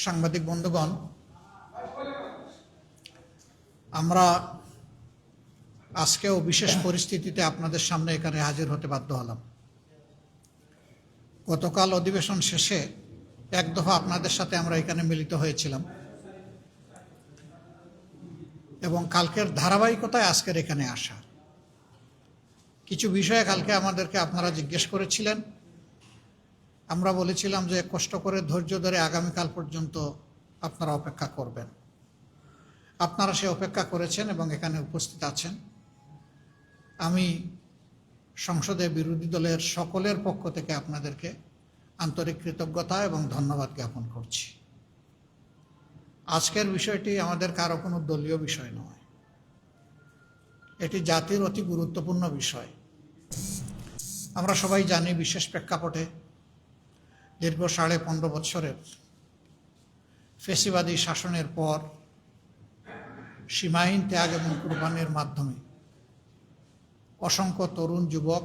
সাংবাদিক বন্ধুগণ, আমরা আজকেও বিশেষ পরিস্থিতিতে আপনাদের সামনে এখানে হাজির হতে বাধ্য হলাম। গতকাল অধিবেশন শেষে এক দফা আপনাদের সাথে আমরা এখানে মিলিত হয়েছিলাম এবং কালকের ধারাবাহিকতায় আজকের এখানে আসা। কিছু বিষয়ে কালকে আমাদেরকে আপনারা জিজ্ঞেস করেছিলেন। আমরা বলেছিলাম যে কষ্ট করে ধৈর্য ধরে আগামীকাল পর্যন্ত আপনারা অপেক্ষা করবেন। আপনারা সে অপেক্ষা করেছেন এবং এখানে উপস্থিত আছেন। আমি সংসদে বিরোধী দলের সকলের পক্ষ থেকে আপনাদেরকে আন্তরিক কৃতজ্ঞতা এবং ধন্যবাদ জ্ঞাপন করছি। আজকের বিষয়টি আমাদের কারো কোনো দলীয় বিষয় নয়, এটি জাতির অতি গুরুত্বপূর্ণ বিষয়। আমরা সবাই জানি, বিশেষ প্রেক্ষাপটে দীর্ঘ 15.5 বৎসরের ফ্যাসিবাদী শাসনের পর সীমাহীন ত্যাগ এবং কুরবানির মাধ্যমে অসংখ্য তরুণ যুবক,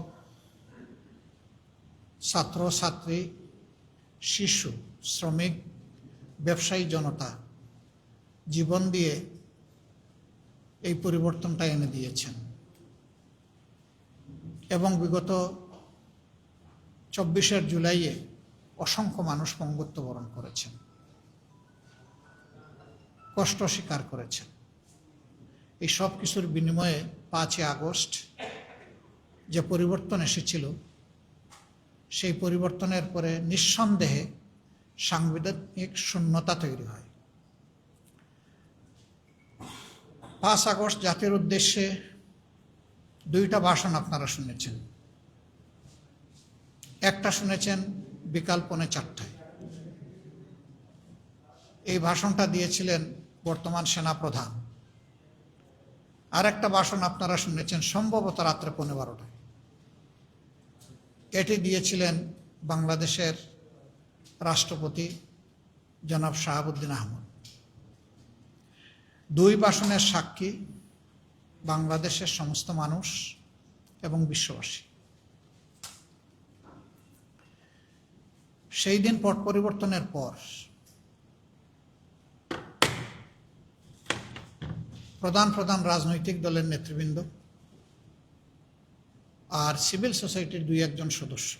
ছাত্র ছাত্রী, শিশু, শ্রমিক, ব্যবসায়ী জনতা জীবন দিয়ে এই পরিবর্তনটা এনে দিয়েছেন এবং বিগত 24শে জুলাইয়ে অসংখ্য মানুষ পঙ্গুত্ব বরণ করেছেন, কষ্ট স্বীকার করেছেন। এই সব কিছুর বিনিময়ে 5ই আগস্ট যে পরিবর্তন এসেছিল, সেই পরিবর্তনের পরে নিঃসন্দেহে সাংবিধানিক শূন্যতা তৈরি হয়। 5 আগস্ট জাতির উদ্দেশ্যে 2টা ভাষণ আপনারা শুনেছেন। একটা শুনেছেন বিকাল 3:45টায়। এই ভাষণটা দিয়েছিলেন বর্তমান সেনাপ্রধান। আর একটা ভাষণ আপনারা শুনেছেন সম্ভবত রাত্রে 12:15টায়। এটি দিয়েছিলেন বাংলাদেশের রাষ্ট্রপতি জনাব শাহাবুদ্দিন আহমদ। 2 ভাষণের সাক্ষী বাংলাদেশের সমস্ত মানুষ এবং বিশ্ববাসী। সেই দিন পট পরিবর্তনের পর প্রধান রাজনৈতিক দলের নেতৃবৃন্দ আর সিভিল সোসাইটির 2-1 সদস্য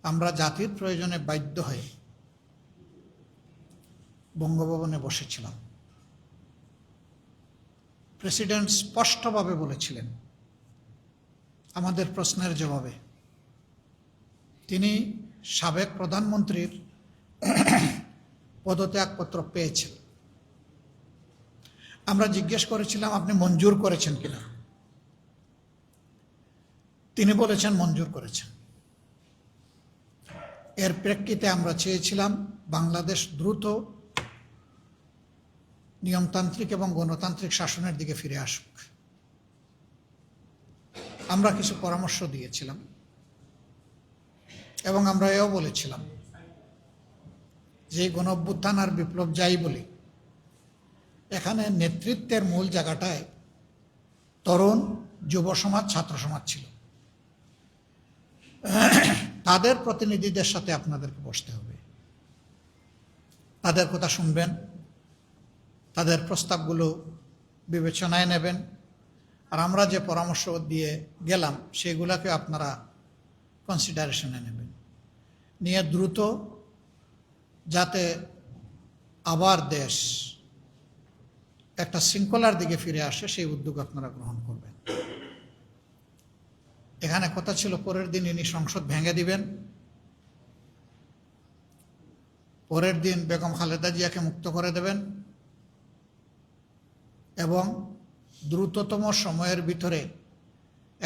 আমরা জাতির প্রয়োজনে বাধ্য হয়ে বঙ্গভবনে বসেছিলাম। প্রেসিডেন্ট স্পষ্টভাবে বলেছিলেন আমাদের প্রশ্নের জবাবে, তিনি সাবেক প্রধানমন্ত্রীর পদত্যাগপত্র পেয়েছেন। আমরা জিজ্ঞেস করেছিলাম আপনি মঞ্জুর করেছেন কিনা। তিনি বলেছেন মঞ্জুর করেছেন। এর প্রেক্ষিতে আমরা চেয়েছিলাম বাংলাদেশ দ্রুত নিয়মতান্ত্রিক এবং গণতান্ত্রিক শাসনের দিকে ফিরে আসুক। আমরা কিছু পরামর্শ দিয়েছিলাম এবং আমরা এও বলেছিলাম যে গণঅভ্যুত্থান আর বিপ্লব যাই বলি, এখানে নেতৃত্বের মূল জায়গাটায় তরুণ, যুব সমাজ, ছাত্র সমাজ ছিল। তাদের প্রতিনিধিদের সাথে আপনাদেরকে বসতে হবে, তাদের কথা শুনবেন, তাদের প্রস্তাবগুলো বিবেচনায় নেবেন, আর আমরা যে পরামর্শ দিয়ে গেলাম সেগুলোকে আপনারা কনসিডারেশনে নেবেন, নিয়ে দ্রুত যাতে আবার দেশ একটা শৃঙ্খলার দিকে ফিরে আসে সেই উদ্যোগ আপনারা গ্রহণ করবেন। এখানে কথা ছিল পরের দিন ইনি সংসদ ভেঙে দিবেন, পরের দিন বেগম খালেদা জিয়াকে মুক্ত করে দেবেন এবং দ্রুততম সময়ের ভিতরে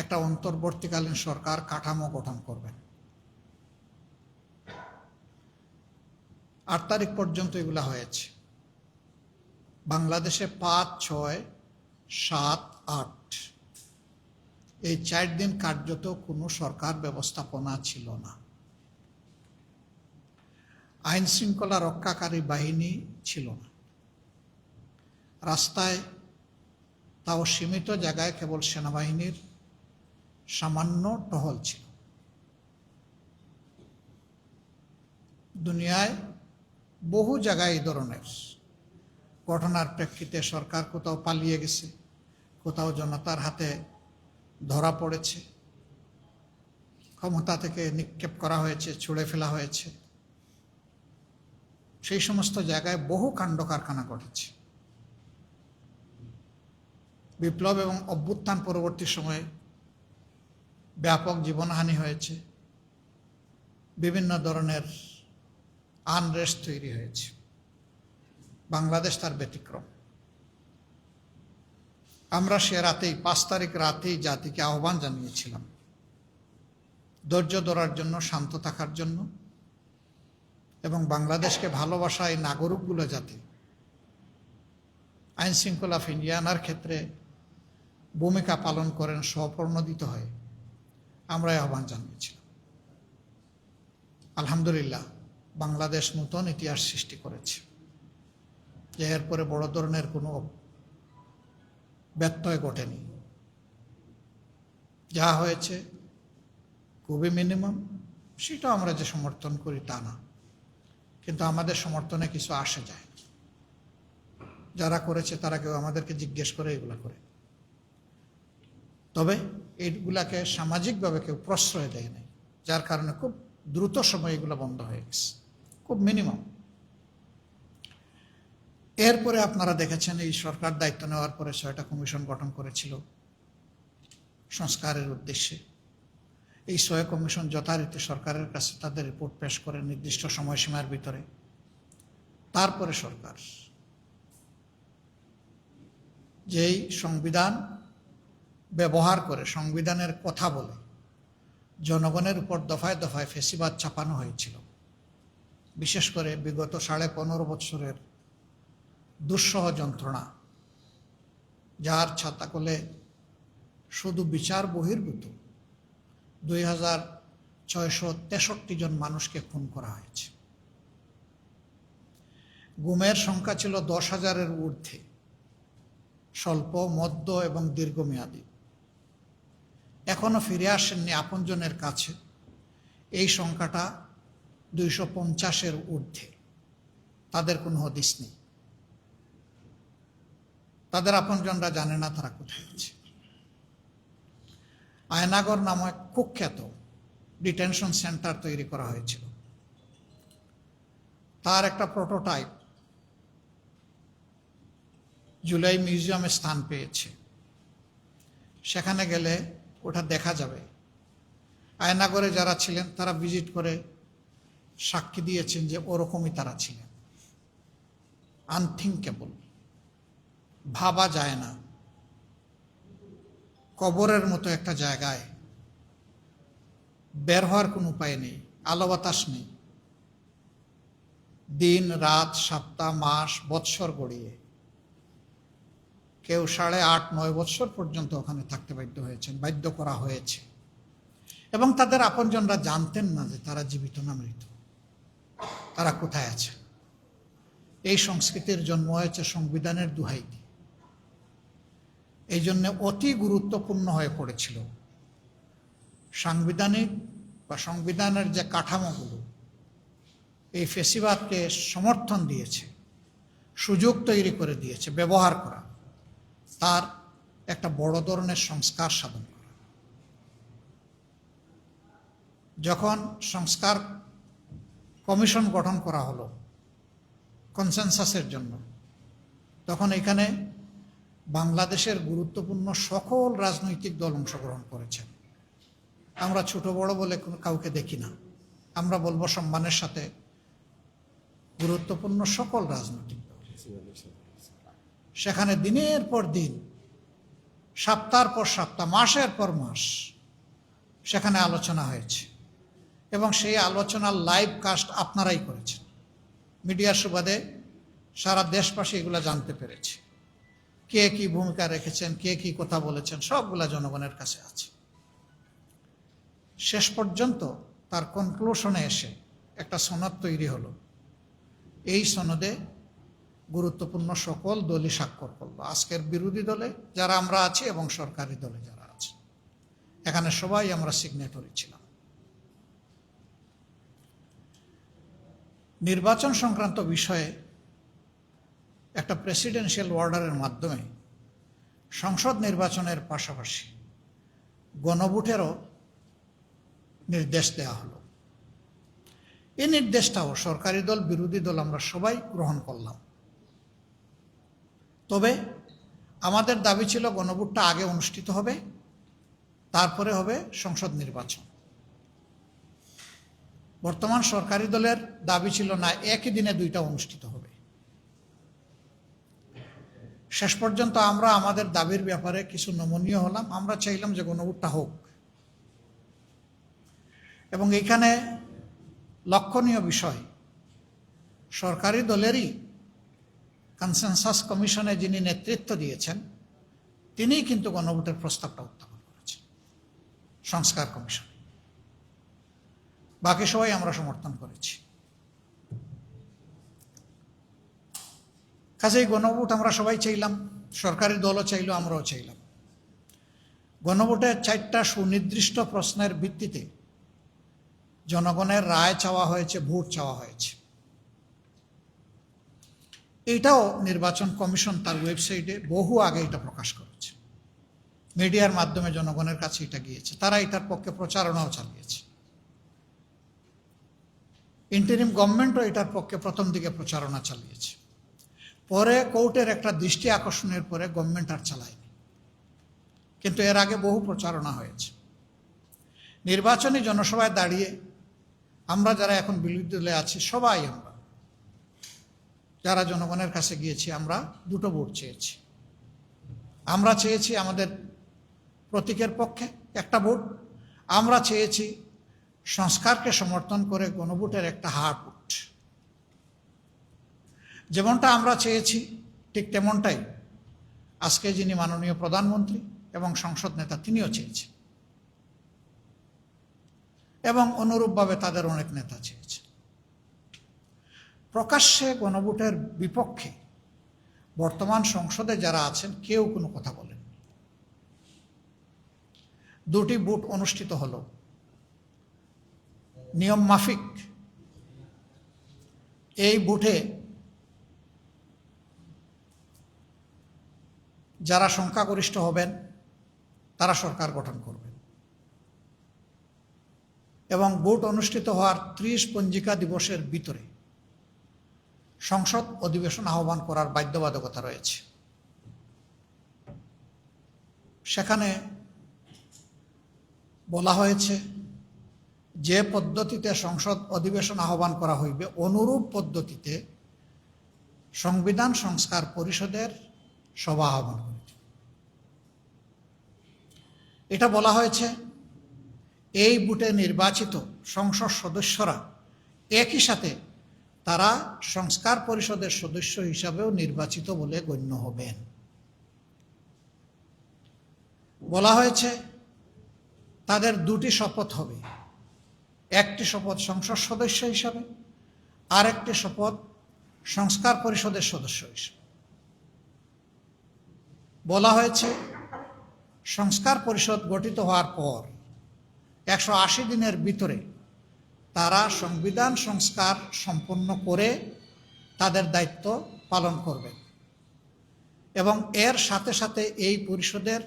একটা অন্তর্বর্তীকালীন সরকার কাঠামো গঠন করবেন। 8 তারিখ পর্যন্ত এগুলা হয়েছে। বাংলাদেশে 5, 6, 7, 8 এই 4 দিন কার্যত কোনো সরকার ব্যবস্থাপনা ছিল না। আইন শৃঙ্খলা রক্ষাকারী বাহিনী ছিল না। রাস্তায় তাও সীমিত জায়গায় কেবল সেনাবাহিনীর সামান্য টহল ছিল। দুনিয়ায় বহু জায়গায় এই ধরনের ঘটনার প্রেক্ষিতে সরকার কোথাও পালিয়ে গেছে, কোথাও জনতার হাতে ধরা পড়েছে, ক্ষমতা থেকে নিক্ষেপ করা হয়েছে, ছুঁড়ে ফেলা হয়েছে। সেই সমস্ত জায়গায় বহু কাণ্ড কারখানা ঘটেছে। বিপ্লব এবং অভ্যুত্থান পরবর্তী সময়ে ব্যাপক জীবনহানি হয়েছে, বিভিন্ন ধরনের আনরেস্ট তৈরি হয়েছে। বাংলাদেশ তার ব্যতিক্রম। আমরা সে রাতেই 5 তারিখ রাতেই জাতিকে আহ্বান জানিয়েছিলাম ধৈর্য ধরার জন্য, শান্ত থাকার জন্য, এবং বাংলাদেশকে ভালোবাসা এই নাগরিকগুলো যাতে আইন শৃঙ্খলা ফিরিয়ে আনার ক্ষেত্রে ভূমিকা পালন করেন স্বপ্রণোদিত হয়ে আমরা আহ্বান জানিয়েছিলাম। আলহামদুলিল্লাহ, বাংলাদেশ নতুন ইতিহাস সৃষ্টি করেছে, যে এরপরে বড় ধরনের কোনো ব্যত্যয় ঘটেনি। যা হয়েছে খুবই মিনিমাম, সেটা আমরা যে সমর্থন করি তা না, কিন্তু আমাদের সমর্থনে কিছু আসে যায়। যারা করেছে তারা কেউ আমাদেরকে জিজ্ঞেস করে এগুলা করে, তবে এইগুলাকে সামাজিকভাবে কেউ প্রশ্রয় দেয় নাই, যার কারণে খুব দ্রুত সময় এগুলো বন্ধ হয়ে গেছে, খুব মিনিমাম। এরপরে আপনারা দেখেছেন এই সরকার দায়িত্ব নেওয়ার পরে 6টা কমিশন গঠন করেছিল সংস্কারের উদ্দেশ্যে। এই 6 কমিশন যথারীতি সরকারের কাছে তাদের রিপোর্ট পেশ করে নির্দিষ্ট সময়সীমার ভিতরে। তারপরে সরকার যেই সংবিধান ব্যবহার করে, সংবিধানের কথা বলে জনগণের উপর দফায় দফায় ফেসিবাদ চাপানো হয়েছিল, বিশেষ করে বিগত 15.5 বছরের দুঃসহ যন্ত্রণা, যার ছাতাকলে শুধু বিচার বহির্ভূত 2663 জন মানুষকে খুন করা হয়েছে। গুমের সংখ্যা ছিল 10,000-এর ঊর্ধ্বে, স্বল্প, মধ্য এবং দীর্ঘমেয়াদী। এখনো ফিরে আসেননি আপনজনের কাছে এই সংখ্যাটা 250-এর ঊর্ধ্বে। তাদের কোনো হদিস নেই, তাদের আপনজনরা জানে না তারা কোথায় আছে। আয়নাগর নামক কুখ্যাত ডিটেনশন সেন্টার তৈরি করা হয়েছিল, তার একটা প্রোটোটাইপ জুলাই মিউজিয়ামে স্থান পেয়েছে। সেখানে গেলে ওটা দেখা যাবে। আয়নাগরে যারা ছিলেন তারা ভিজিট করে সাক্ষী দিয়েছেন যে ওরকমই তারা ছিলেন। আনথিঙ্কেবল, ভাবা যায় না। কবরের মতো একটা জায়গায় বের হওয়ার কোনো উপায় নেই, আলো বাতাস নেই। দিন রাত, সপ্তাহ, মাস, বৎসর গড়িয়ে কেউ 8.5-9 বৎসর পর্যন্ত ওখানে থাকতে বাধ্য করা হয়েছে। এবং তাদের আপনজনরা জানতেন না যে তারা জীবিত না মৃত, তারা কোথায় আছে। এই সংস্কৃতির জন্ম হয়েছে সংবিধানের দোহাই দিয়ে। এই জন্য অতি গুরুত্বপূর্ণ হয়ে পড়েছিল সাংবিধানিক বা সংবিধানের যে কাঠামোগুলো এই ফেসিবাদকে সমর্থন দিয়েছে, সুযোগ তৈরি করে দিয়েছে ব্যবহার করা, তার একটা বড় ধরনের সংস্কার সাধন করা। যখন সংস্কার কমিশন গঠন করা হলো কনসেনসাসের জন্য, তখন এখানে বাংলাদেশের গুরুত্বপূর্ণ সকল রাজনৈতিক দল অংশগ্রহণ করেছেন। আমরা ছোট বড় বলে কাউকে দেখি না, আমরা বলবো সম্মানের সাথে গুরুত্বপূর্ণ সকল রাজনৈতিক দল। সেখানে দিনের পর দিন, সপ্তাহের পর সপ্তাহ, মাসের পর মাস সেখানে আলোচনা হয়েছে, এবং সেই আলোচনার লাইভ কাস্ট আপনারাই করেছেন। মিডিয়ার সুবাদে সারা দেশবাসী এগুলো জানতে পেরেছে, কে কি ভূমিকা রেখেছেন, কে কি কথা বলেছেন, সবগুলা জনগণের কাছে আছে। শেষ পর্যন্ত তার কনক্লুশনে এসে একটা সনদ তৈরি হলো। এই সনদে গুরুত্বপূর্ণ সকল দলই স্বাক্ষর করলো, আজকের বিরোধী দলে যারা আমরা আছি এবং সরকারি দলে যারা আছে। এখানে সবাই আমরা সিগনেটরি ছিলাম। নির্বাচন সংক্রান্ত বিষয়ে একটা প্রেসিডেন্সিয়াল অর্ডারের মাধ্যমে সংসদ নির্বাচনের পাশাপাশি গণভোটেরও নির্দেশ দেওয়া হলো। এই নির্দেশটাও সরকারি দল বিরোধী দল আমরা সবাই গ্রহণ করলাম। তবে আমাদের দাবি ছিল গণভোটটা আগে অনুষ্ঠিত হবে, তারপরে হবে সংসদ নির্বাচন। বর্তমান সরকারি দলের দাবি ছিল না, একই দিনে দুইটা অনুষ্ঠিত হবে। শেষ পর্যন্ত আমরা আমাদের দাবির ব্যাপারে কিছু নমনীয় হলাম। আমরা চাইলাম যে গণভোটটা হোক, এবং এইখানে লক্ষণীয় বিষয়, সরকারি দলেরই কনসেনসাস কমিশনে যিনি নেতৃত্ব দিয়েছেন তিনিই কিন্তু গণভোটের প্রস্তাবটা উত্থাপন করেছেন সংস্কার কমিশন। বাকি সবাই আমরা সমর্থন করেছি। কাজেই গণভোট আমরা সবাই চাইলাম, সরকারি দলও চাইল, আমরাও চাইলাম। গণভোটের 4টা সুনির্দিষ্ট প্রশ্নের ভিত্তিতে জনগণের রায় চাওয়া হয়েছে, ভোট চাওয়া হয়েছে। এইটাও নির্বাচন কমিশন তার ওয়েবসাইটে বহু আগে এটা প্রকাশ করেছে, মিডিয়ার মাধ্যমে জনগণের কাছে এটা গিয়েছে, তারা এটার পক্ষে প্রচারণাও চালিয়েছে। ইন্টারিম গভর্নমেন্টও এটার পক্ষে প্রথম দিকে প্রচারণা চালিয়েছে। পরে কোর্টের একটা দৃষ্টি আকর্ষণের পরে গভর্নমেন্ট আর চালায়নি, কিন্তু এর আগে বহু প্রচারণা হয়েছে। নির্বাচনী জনসভায় দাঁড়িয়ে আমরা যারা এখন বিরোধী দলে আছি, সবাই আমরা যারা জনগণের কাছে গিয়েছি, আমরা দুটো ভোট চেয়েছি। আমরা চেয়েছি আমাদের প্রতীকের পক্ষে একটা ভোট, আমরা চেয়েছি সংস্কারকে সমর্থন করে গণভোটের একটা হার ভোট। যেমনটা আমরা চেয়েছি ঠিক তেমনটাই আজকে যিনি মাননীয় প্রধানমন্ত্রী এবং সংসদ নেতা তিনিও চেয়েছেন, এবং অনুরূপভাবে তাদের অনেক নেতা চেয়েছে। প্রকাশ্যে গণভোটের বিপক্ষে বর্তমান সংসদে যারা আছেন কেউ কোনো কথা বলেননি। দুটি ভোট অনুষ্ঠিত হলো নিয়ম মাফিক। এই ভোটে যারা সংখ্যাগরিষ্ঠ হবেন তারা সরকার গঠন করবেন, এবং ভোট অনুষ্ঠিত হওয়ার 30 পঞ্জিকা দিবসের ভিতরে সংসদ অধিবেশন আহ্বান করার বাধ্যবাধকতা রয়েছে। সেখানে বলা হয়েছে যে পদ্ধতিতে সংসদ অধিবেশন আহ্বান করা হইবে অনুরূপ পদ্ধতিতে সংবিধান সংস্কার পরিষদের সভা আহ্বান করিতে। এটা বলা হয়েছে এই ভোটে নির্বাচিত সংসদ সদস্যরা একই সাথে তারা সংস্কার পরিষদের সদস্য হিসাবেও নির্বাচিত বলে গণ্য হবেন। বলা হয়েছে তাদের দুটি শপথ হবে, একটি শপথ সংসদ সদস্য হিসাবে, আর একটি শপথ সংস্কার পরিষদের সদস্য হিসাবে। বলা হয়েছে সংস্কার পরিষদ গঠিত হওয়ার পর 180 দিনের ভিতরে তারা সংবিধান সংস্কার সম্পন্ন করে তাদের দায়িত্ব পালন করবেন, এবং এর সাথে সাথে এই পরিষদের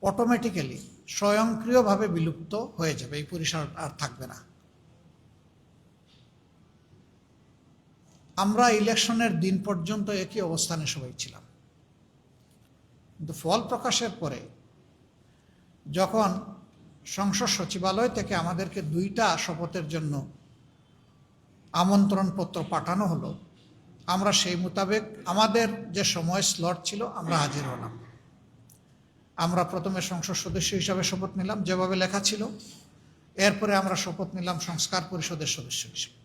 অটোমেটিক্যালি স্বয়ংক্রিয়ভাবে বিলুপ্ত হয়ে যাবে, এই পরিষদ আর থাকবে না। আমরা ইলেকশনের দিন পর্যন্ত একই অবস্থানে সবাই ছিলাম, কিন্তু ফল প্রকাশের পরে যখন সংসদ সচিবালয় থেকে আমাদেরকে 2টা শপথের জন্য আমন্ত্রণপত্র পাঠানো হলো, আমরা সেই মোতাবেক আমাদের যে সময় স্লট ছিল আমরা হাজির হলাম। আমরা প্রথমে সংসদ সদস্য হিসাবে শপথ নিলাম যেভাবে লেখা ছিল, এরপরে আমরা শপথ নিলাম সংস্কার পরিষদের সদস্য হিসেবে।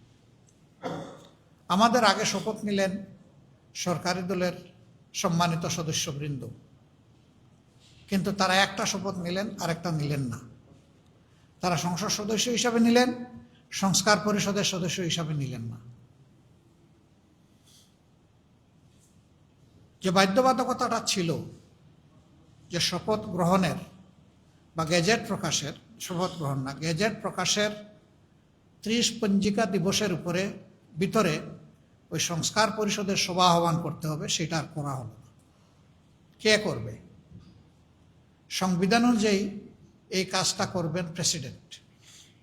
আমাদের আগে শপথ নিলেন সরকারি দলের সম্মানিত সদস্যবৃন্দ, কিন্তু তারা একটা শপথ নিলেন আর একটা নিলেন না। তারা সংসদ সদস্য হিসাবে নিলেন, সংস্কার পরিষদের সদস্য হিসাবে নিলেন না। যে বাধ্যবাধকতাটা ছিল যে শপথ গ্রহণের বা গেজেট প্রকাশের, শপথ গ্রহণ না, গেজেট প্রকাশের 30 পঞ্জিকা দিবসের উপরে ভিতরে ওই সংস্কার পরিষদের সভা আহ্বান করতে হবে, সেটা আর করা হলো না। কে করবে? সংবিধান অনুযায়ী এই কাজটা করবেন প্রেসিডেন্ট।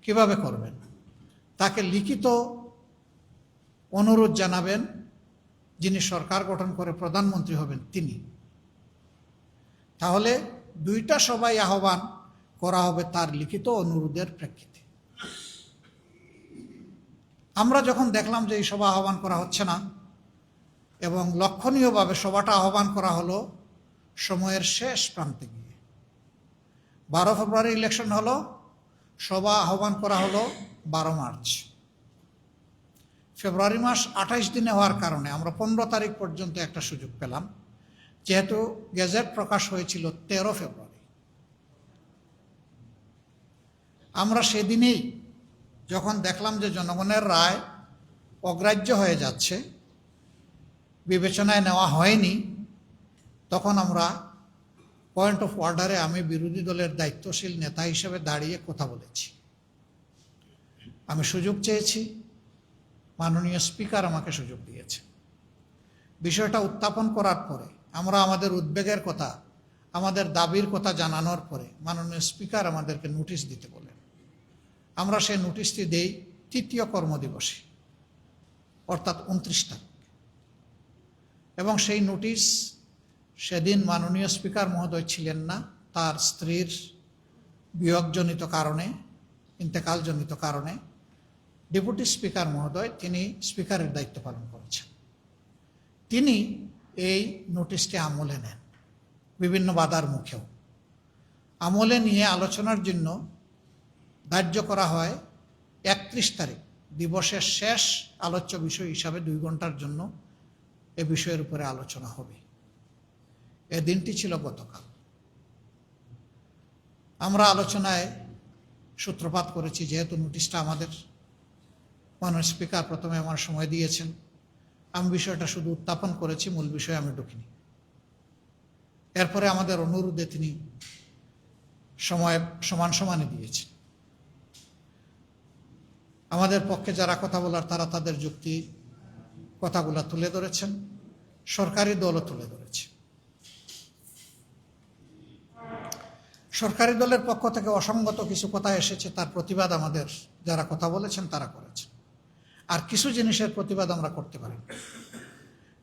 কিভাবে করবেন? তাকে লিখিত অনুরোধ জানাবেন, যিনি সরকার গঠন করে প্রধানমন্ত্রী হবেন তিনি। তাহলে দুইটা সভায় আহ্বান করা হবে তার লিখিত অনুরোধের প্রেক্ষিতে। আমরা যখন দেখলাম যে এই সভা আহ্বান করা হচ্ছে না, এবং লক্ষণীয়ভাবে সভাটা আহ্বান করা হলো সময়ের শেষ প্রান্তে গিয়ে, 12 ফেব্রুয়ারি ইলেকশন হলো, সভা আহ্বান করা হলো 12 মার্চ। ফেব্রুয়ারি মাস 28 দিনে হওয়ার কারণে আমরা 15 তারিখ পর্যন্ত একটা সুযোগ পেলাম, যেহেতু গেজেট প্রকাশ হয়েছিল 13 ফেব্রুয়ারি। আমরা সেদিনেই যখন দেখলাম যে জনগণের রায় অগ্রাহ্য হয়ে যাচ্ছে, বিবেচনায় নেওয়া হয়নি, তখন আমরা পয়েন্ট অফ অর্ডারে আমি বিরোধী দলের দায়িত্বশীল নেতা হিসেবে দাঁড়িয়ে কথা বলেছি। আমি সুযোগ চেয়েছি, মাননীয় স্পিকার আমাকে সুযোগ দিয়েছে। বিষয়টা উত্থাপন করার পরে আমরা আমাদের উদ্বেগের কথা, আমাদের দাবির কথা জানানোর পরে মাননীয় স্পিকার আমাদেরকে নোটিশ দিতে বলেন। আমরা সেই নোটিশটি দেই 3য় কর্মদিবসে, অর্থাৎ 29 তারিখ। এবং সেই নোটিশ সেদিন মাননীয় স্পিকার মহোদয় ছিলেন না, তার স্ত্রীর বিয়োগজনিত কারণে, ইন্তেকালজনিত কারণে ডেপুটি স্পিকার মহোদয়, তিনি স্পিকারের দায়িত্ব পালন করেছেন। তিনি এই নোটিশটি আমলে নেন, বিভিন্ন বাধার মুখেও। আমলে নিয়ে আলোচনার জন্য ধার্য করা হয় 31 তারিখ, দিবসের শেষ আলোচ্য বিষয় হিসাবে 2 ঘন্টার জন্য এ বিষয়ের উপরে আলোচনা হবে। এ দিনটি ছিল গতকাল। আমরা আলোচনায় সূত্রপাত করেছি, যেহেতু নোটিশটা আমাদের মাননীয় স্পিকার প্রথমে আমার সময় দিয়েছেন, আমি বিষয়টা শুধু উত্থাপন করেছি, মূল বিষয়ে আমি ঢুকিনি। এরপরে আমাদের অনুরোধে তিনি সময় সমানে দিয়েছেন। আমাদের পক্ষে যারা কথা বলার তারা তাদের যুক্তি কথাগুলা তুলে ধরেছেন, সরকারি দলও তুলে ধরেছে। সরকারি দলের পক্ষ থেকে অসঙ্গত কিছু কথা এসেছে, তার প্রতিবাদ আমাদের যারা কথা বলেছেন তারা করেছেন। আর কিছু জিনিসের প্রতিবাদ আমরা করতে পারি,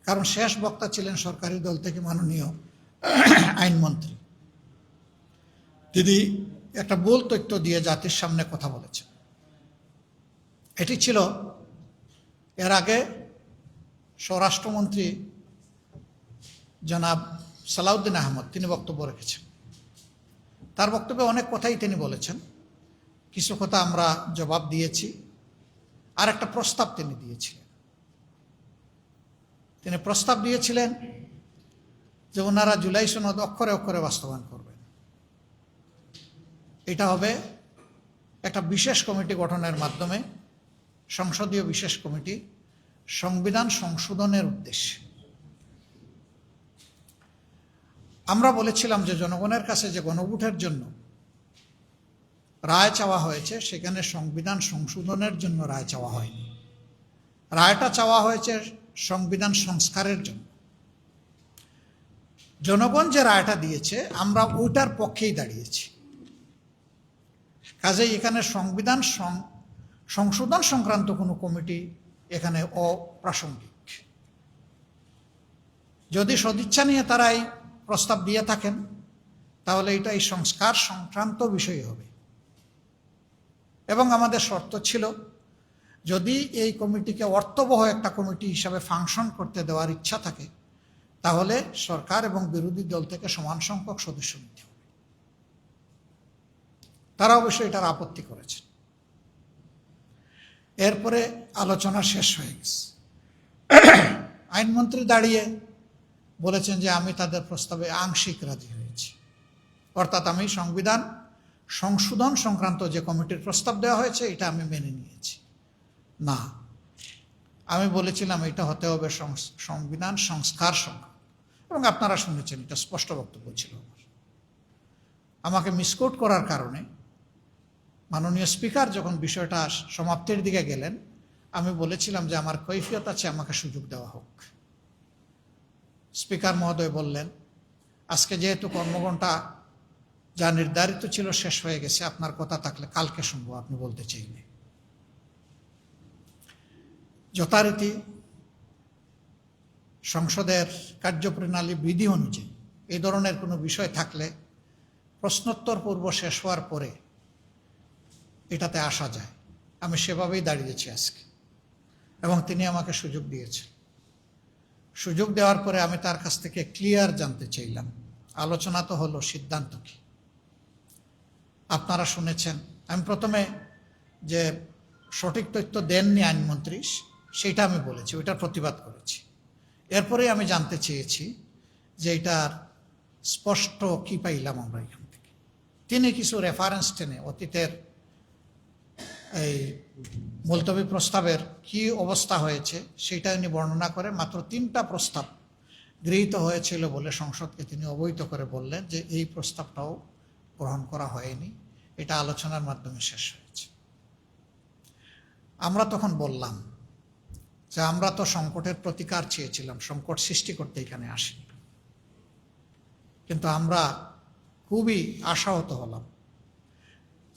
কারণ শেষ বক্তা ছিলেন সরকারি দল থেকে মাননীয় আইনমন্ত্রী। তিনি একটা ভুল তথ্য দিয়ে জাতির সামনে কথা বলেছেন। এটি ছিল এর আগে স্বরাষ্ট্রমন্ত্রী জনাব সালাউদ্দিন আহমদ, তিনি বক্তব্য রেখেছেন। তার বক্তব্যে অনেক কথাই তিনি বলেছেন, কিছু কথা আমরা জবাব দিয়েছি, আর একটা প্রস্তাব তিনি দিয়েছিলেন। তিনি প্রস্তাব দিয়েছিলেন যে ওনারা জুলাই সনদ অক্ষরে অক্ষরে বাস্তবায়ন করবেন। এটা হবে একটা বিশেষ কমিটি গঠনের মাধ্যমে, সংসদীয় বিশেষ কমিটি, সংবিধান সংশোধনের উদ্দেশ্যে। আমরা বলেছিলাম যে জনগণের কাছে যে গণভোটের জন্য রায় চাওয়া হয়েছে, সেখানে সংবিধান সংশোধনের জন্য রায় চাওয়া হয়নি। রায়টা চাওয়া হয়েছে সংবিধান সংস্কারের জন্য। জনগণ যে রায়টা দিয়েছে আমরা ওইটার পক্ষেই দাঁড়িয়েছি। কাজেই এখানে সংবিধান সংশোধন সংক্রান্ত কোনো কমিটি এখানে অপ্রাসঙ্গিক। যদি সদিচ্ছা নিয়ে তারা এই প্রস্তাব দিয়ে থাকেন, তাহলে এটা এই সংস্কার সংক্রান্ত বিষয় হবে। এবং আমাদের শর্ত ছিল, যদি এই কমিটিকে অর্থবহ একটা কমিটি হিসাবে ফাংশন করতে দেওয়ার ইচ্ছা থাকে, তাহলে সরকার এবং বিরোধী দল থেকে সমান সংখ্যক সদস্য নিতে হবে। তারা অবশ্যই এটার আপত্তি করেছেন। এরপরে আলোচনা শেষ হয়ে গেছে। আইনমন্ত্রী দাঁড়িয়ে বলেছেন যে আমি তাদের প্রস্তাবে আংশিক রাজি হয়েছি, অর্থাৎ আমি সংবিধান সংশোধন সংক্রান্ত যে কমিটির প্রস্তাব দেওয়া হয়েছে এটা আমি মেনে নিয়েছি। না, আমি বলেছিলাম এটা হতে হবে সংবিধান সংস্কার সংক্রান্ত, এবং আপনারা শুনেছেন এটা স্পষ্ট বক্তব্য ছিল আমার। আমাকে মিসকোট করার কারণে মাননীয় স্পিকার যখন বিষয়টা সমাপ্তির দিকে গেলেন, আমি বলেছিলাম যে আমার কৈফিয়ত আছে, আমাকে সুযোগ দেওয়া হোক। স্পিকার মহোদয় বললেন, আজকে যেহেতু কর্মঘণ্টা যা নির্ধারিত ছিল শেষ হয়ে গেছে, আপনার কথা থাকলে কালকে শুনবো, আপনি বলতে চাইলে। যথারীতি সংসদের কার্যপ্রণালী বিধি অনুযায়ী এই ধরনের কোনো বিষয় থাকলে প্রশ্নোত্তর পর্ব শেষ হওয়ার পরে এটাতে আসা যায়। আমি সেভাবেই দাঁড়িয়েছি আজকে, এবং তিনি আমাকে সুযোগ দিয়েছেন। সুযোগ দেওয়ার পরে আমি তার কাছ থেকে ক্লিয়ার জানতে চাইলাম, আলোচনা তো হলো, সিদ্ধান্ত কি? আপনারা শুনেছেন, আমি প্রথমে যে সঠিক তথ্য দেননি আইনমন্ত্রী সেটা আমি বলেছি, ওইটার প্রতিবাদ করেছি। এরপরে আমি জানতে চেয়েছি যে এটার স্পষ্ট কি পাইলাম আমরা এখান থেকে। তিনি কিছু রেফারেন্স টেনে অতীতের এই মুলতবি প্রস্তাবের কি অবস্থা হয়েছে সেটা উনি বর্ণনা করে মাত্র 3টা প্রস্তাব গৃহীত হয়েছিল বলে সংসদকে তিনি অবহিত করে বললেন যে এই প্রস্তাবটাও গ্রহণ করা হয়নি, এটা আলোচনার মাধ্যমে শেষ হয়েছে। আমরা তখন বললাম যে আমরা তো সংকটের প্রতিকার চেয়েছিলাম, সংকট সৃষ্টি করতে এখানে আসিনি। কিন্তু আমরা খুবই আশাহত হলাম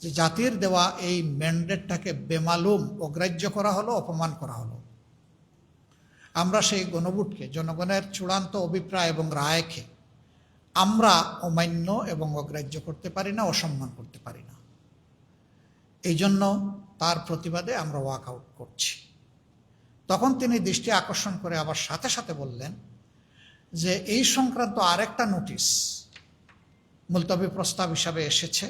যে জাতির দেওয়া এই ম্যান্ডেটটাকে বেমালুম অগ্রাহ্য করা হলো, অপমান করা হলো। আমরা সেই গণভোটকে, জনগণের চূড়ান্ত অভিপ্রায় এবং রায়কে আমরা অমান্য এবং অগ্রাহ্য করতে পারি না, অসম্মান করতে পারি না। এই জন্য তার প্রতিবাদে আমরা ওয়াক আউট করছি। তখন তিনি দৃষ্টি আকর্ষণ করে আবার সাথে সাথে বললেন যে এই সংক্রান্ত আরেকটা নোটিশ মুলতবি প্রস্তাব হিসাবে এসেছে,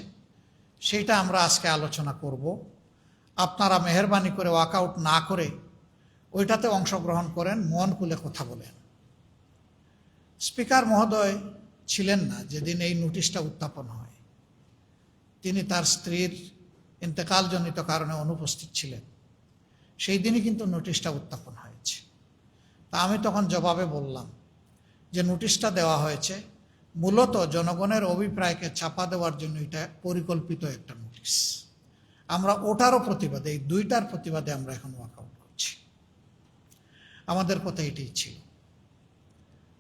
সেইটা আমরা আজকে আলোচনা করব। আপনারা মেহেরবানি করে ওয়াক আউট না করে ওইটাতে অংশগ্রহণ করেন, মন খুলে কথা বলেন। স্পিকার মহোদয় ছিলেন না যেদিন এই নোটিশটা উত্থাপন হয়, তিনি তার স্ত্রীর ইন্তেকালজনিত কারণে অনুপস্থিত ছিলেন। সেই দিনই কিন্তু নোটিশটা উত্থাপন হয়েছে। তা আমি তখন জবাবে বললাম যে নোটিশটা দেওয়া হয়েছে মূলত জনগণের অভিপ্রায়কে চাপা দেওয়ার জন্য, এটা পরিকল্পিত একটা নোটিশ। আমরা ওটারও প্রতিবাদে, এই 2টার প্রতিবাদে আমরা এখন ওয়াকআউট করছি। আমাদের কথা এটাই ছিল।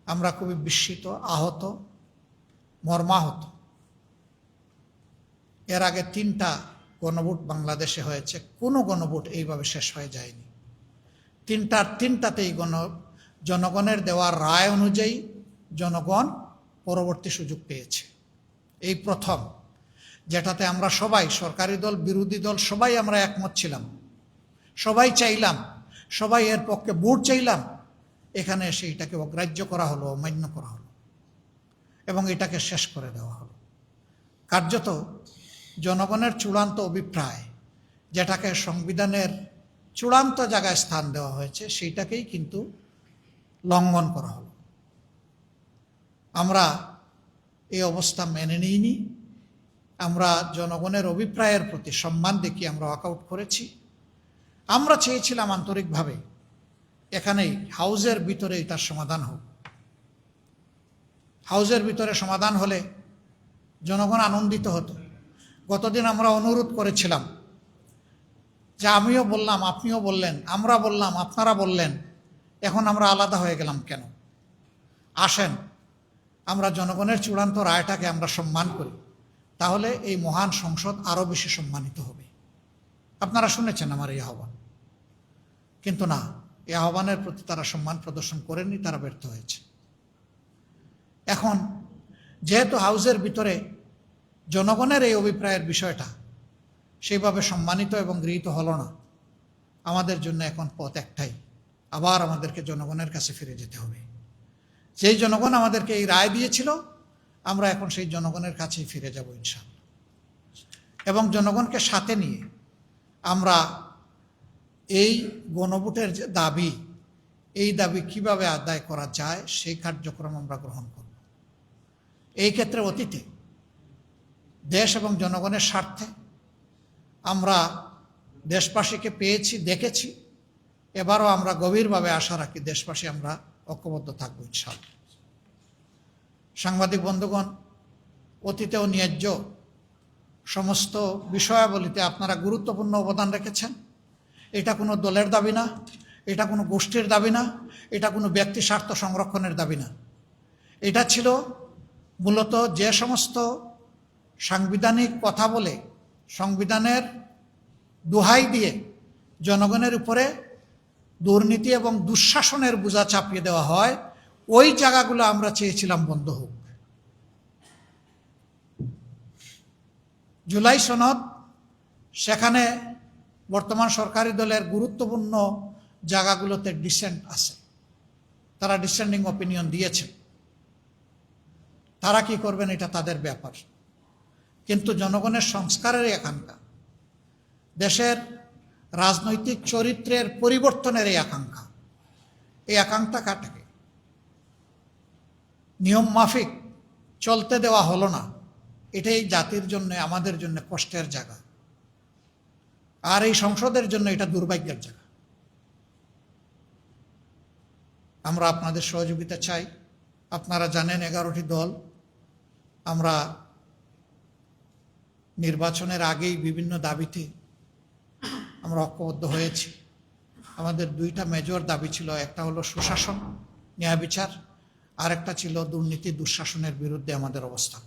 আমরা খুবই বিস্মিত, আহত, মর্মাহত। এর আগে 3টা গণভোট বাংলাদেশে হয়েছে, কোনো গণভোট এইভাবে শেষ হয়ে যায়নি। 3টাতেই জনগণের দেওয়া রায় অনুযায়ী জনগণ পরবর্তী সুযোগ পেয়েছে। এই প্রথম, যেটাতে আমরা সবাই, সরকারি দল, বিরোধী দল, সবাই আমরা একমত ছিলাম, সবাই চাইলাম, সবাই এর পক্ষে ভোট চাইলাম। এখানে এসে এটাকে অগ্রাহ্য করা হলো, অমান্য করা হলো এবং এটাকে শেষ করে দেওয়া হলো। কার্যত জনগণের চূড়ান্ত অভিপ্রায়, যেটাকে সংবিধানের চূড়ান্ত জায়গায় স্থান দেওয়া হয়েছে, সেইটাকেই কিন্তু লঙ্ঘন করা হলো। আমরা এই অবস্থা মেনে নিইনি। আমরা জনগণের অভিপ্রায়ের প্রতি সম্মান দেখিয়ে আমরা ওয়াকআউট করেছি। আমরা চেয়েছিলাম আন্তরিকভাবে এখানেই হাউজের ভিতরে তার সমাধান হোক। হাউজের ভিতরে সমাধান হলে জনগণ আনন্দিত হতো। গতদিন আমরা অনুরোধ করেছিলাম যে আমিও বললাম, আপনিও বললেন, আমরা বললাম, আপনারা বললেন, এখন আমরা আলাদা হয়ে গেলাম কেন? আসেন আমরা জনগণের চূড়ান্ত রায়টাকে আমরা সম্মান করি, তাহলে এই মহান সংসদ আরও বেশি সম্মানিত হবে। আপনারা শুনেছেন আমার এই আহ্বান, কিন্তু না, এই আহ্বানের প্রতি তারা সম্মান প্রদর্শন করেননি, তারা ব্যর্থ হয়েছে। এখন যেহেতু হাউজের ভিতরে জনগণের এই অভিপ্রায়ের বিষয়টা সেইভাবে সম্মানিত এবং গৃহীত হলো না, আমাদের জন্য এখন পথ একটাই, আবার আমাদেরকে জনগণের কাছে ফিরে যেতে হবে। যেই জনগণ আমাদেরকে এই রায় দিয়েছিল, আমরা এখন সেই জনগণের কাছেই ফিরে যাব ইনশাআল্লাহ। এবং জনগণকে সাথে নিয়ে আমরা এই গণভোটের যে দাবি, এই দাবি কিভাবে আদায় করা যায় সেই কার্যক্রম আমরা গ্রহণ করব। এই ক্ষেত্রে অতীতে দেশ এবং জনগণের স্বার্থে আমরা দেশবাসীকে পেয়েছি, দেখেছি। এবারও আমরা গভীরভাবে আশা রাখি দেশবাসী আমরা ঐক্যবদ্ধ থাকবো ইনশাআল্লাহ। সাংবাদিক বন্ধুগণ, অতীতেও ন্যায্য সমস্ত বিষয়াবলিতে আপনারা গুরুত্বপূর্ণ অবদান রেখেছেন। এটা কোনো দলের দাবি না, এটা কোনো গোষ্ঠীর দাবি না, এটা কোনো ব্যক্তি স্বার্থ সংরক্ষণের দাবি না। এটা ছিল মূলত যে সমস্ত সাংবিধানিক কথা বলে সংবিধানের দোহাই দিয়ে জনগণের উপরে দুর্নীতি এবং দুঃশাসনের বোঝা চাপিয়ে দেওয়া হয়, ওই জায়গাগুলো আমরা চেয়েছিলাম বন্ধ হোক। জুলাই সনদ, সেখানে বর্তমান সরকারি দলের গুরুত্বপূর্ণ জায়গাগুলোতে ডিসেন্ট আছে, তারা ডিসেন্ডিং অপিনিয়ন দিয়েছে, তারা কি করবেন এটা তাদের ব্যাপার। কিন্তু জনগণের সংস্কারের আকাঙ্ক্ষা, দেশের রাজনৈতিক চরিত্রের পরিবর্তনের এই আকাঙ্ক্ষা, এই আকাঙ্ক্ষাটাকে নিয়ম মাফিক চলতে দেওয়া হলো না। এটাই জাতির জন্য, আমাদের জন্য কষ্টের জায়গা, আর এই সংসদের জন্য এটা দুর্ভাগ্যের জায়গা। আমরা আপনাদের সহযোগিতা চাই। আপনারা জানেন 11টি দল আমরা নির্বাচনের আগেই বিভিন্ন দাবিতে আমরা ঐক্যবদ্ধ হয়েছি। আমাদের দুইটা মেজর দাবি ছিল, একটা হলো সুশাসন, ন্যায় বিচার, আর একটা ছিল দুর্নীতি দুঃশাসনের বিরুদ্ধে আমাদের অবস্থান।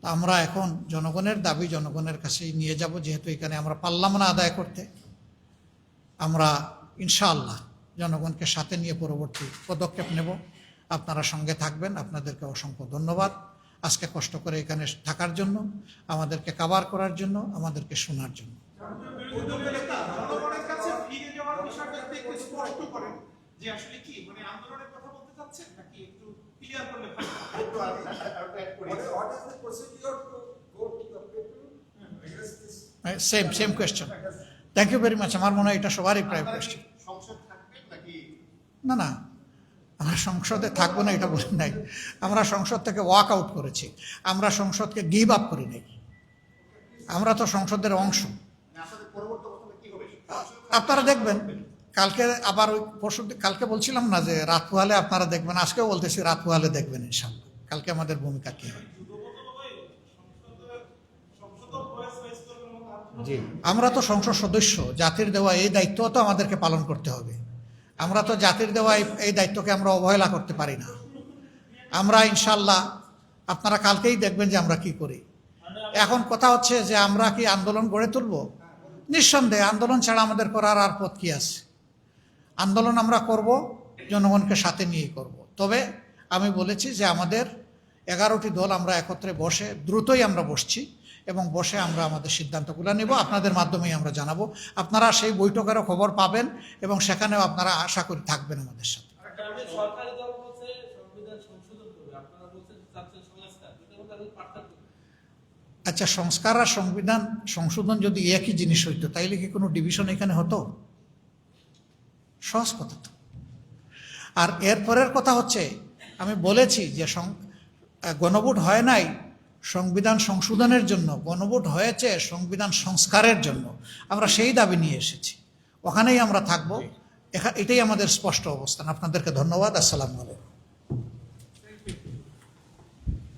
আমরা এখন জনগণের দাবি জনগণের কাছেই নিয়ে যাব, যেহেতু এখানে আমরা পারলাম না আদায় করতে। আমরা ইনশাআল্লাহ জনগণকে সাথে নিয়ে পরবর্তী পদক্ষেপ নেব। আপনারা সঙ্গে থাকবেন। আপনাদেরকে অসংখ্য ধন্যবাদ আজকে কষ্ট করে এখানে থাকার জন্য, আমাদেরকে কভার করার জন্য, আমাদেরকে শোনার জন্য। Same question. Thank you very much. আমার মনে হয় এটা সবারই প্রায় কোয়েশ্চেন। না না, আমরা সংসদে থাকবো না এটা বলি নাই। আমরা সংসদ থেকে ওয়াক আউট করেছি, আমরা সংসদকে গিভ আপ করি নাই। আমরা তো সংসদের অংশ। আপনারা দেখবেন কালকে আবার ওই পরশু, কালকে বলছিলাম না যে রাত পোহালে আপনারা দেখবেন, আজকেও বলতেছি রাত পোহালে দেখবেন ইনশাল্লাহ। কালকে আমাদের ভূমিকা কি হয়। আমরা তো সংসদ সদস্য, জাতির দেওয়া এই দায়িত্ব তো আমাদেরকে পালন করতে হবে। আমরা তো জাতির দেওয়া এই দায়িত্বকে আমরা অবহেলা করতে পারি না। আমরা ইনশাল্লাহ, আপনারা কালকেই দেখবেন যে আমরা কি করি। এখন কথা হচ্ছে যে আমরা কি আন্দোলন গড়ে তুলব? নিঃসন্দেহে আন্দোলন ছাড়া আমাদের করার আর পথ কি আছে? আন্দোলন আমরা করব, জনগণকে সাথে নিয়েই করব। তবে আমি বলেছি যে আমাদের 11টি দল আমরা একত্রে বসে, দ্রুতই আমরা বসছি এবং বসে আমরা আমাদের সিদ্ধান্তগুলো নেব। আপনাদের মাধ্যমেই আমরা জানাবো। আপনারা সেই বৈঠকেরও খবর পাবেন এবং সেখানেও আপনারা আশা করি থাকবেন আমাদের সাথে। আচ্ছা, সংস্কার আর সংবিধান সংশোধন যদি একই জিনিস হইতো তাইলে কি কোনো ডিভিশন এখানে হতো? সহজ কথা তো। আর এরপরের কথা হচ্ছে, আমি বলেছি যে গণভোট হয় নাই সংবিধান সংশোধনের জন্য, গণভোট হয়েছে সংবিধান সংস্কারের জন্য। আমরা সেই দাবি নিয়ে এসেছি, ওখানেই আমরা থাকবো। এটাই আমাদের স্পষ্ট অবস্থান। আপনাদেরকে ধন্যবাদ। আসসালামু আলাইকুম।